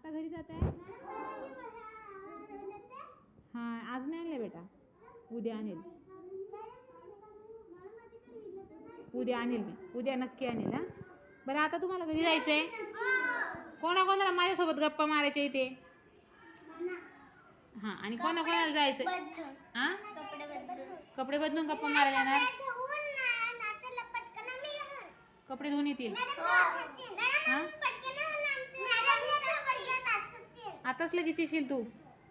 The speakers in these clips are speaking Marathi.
आता घरी जात आहे? हां, आज नाही आणले बेटा, उद्या आणेल. उद्या आणेल मी, उद्या नक्की आणेल. हां बरं, आता तुम्हाला घरी जायचं आहे? कोणाकोणाला माझ्यासोबत गप्पा मारायच्या इथे? हां, आणि कोणाकोणाला जायचं? हां, कपडे बदलून गप्पा मारायला येणार? कपडे धुवून येतील? हां, आताच लगेच येशील तू?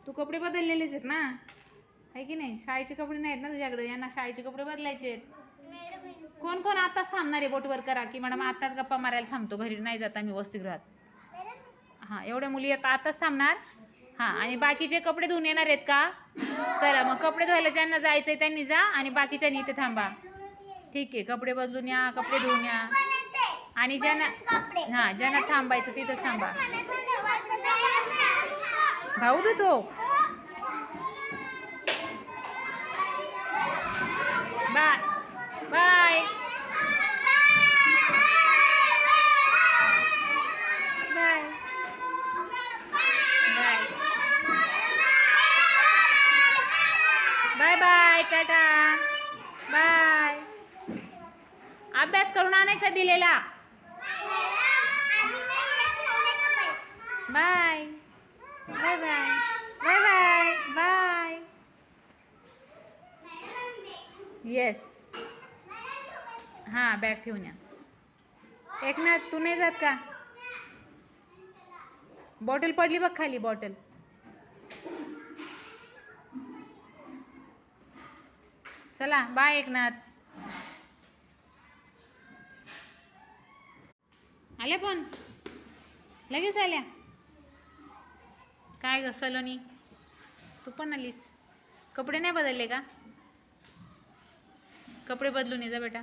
तू कपडे बदललेलेच आहेत ना, आहे की नाही? शाळेचे कपडे नाहीत ना तुझ्याकडे, यांना शाळेचे कपडे बदलायचे आहेत. कोण कोण आताच थांबणार आहे? बोटवर करा की मॅडम आताच गप्पा मारायला थांबतो, घरी नाही जात आम्ही वसतिगृहात. हां, एवढ्या मुली आता आताच थांबणार. हां, आणि बाकीचे कपडे धुवून येणार आहेत का? चला मग, कपडे धुवायला ज्यांना जायचं आहे त्यांनी जा, आणि बाकीच्यांनी इथे थांबा. ठीक आहे, कपडे बदलून या, कपडे धुवून या, आणि ज्यांना थांबायचं तिथंच थांबा. भाऊ देतो. Bye bye bye bye bye, tata, bye. अभ्यास करून आणायचा दिलेला. Bye bye bye bye bye bye. Yes. हां, बॅग ठेवून या. एकनाथ, तू नाही जात का? बॉटल पडली बघ खाली, बॉटल. चला बाय एकनाथ. आल्या पण लगेच आल्या. काय ग सलोनी, तू पण आलीस? कपडे नाही बदलले का? कपडे बदलून ये जा बेटा.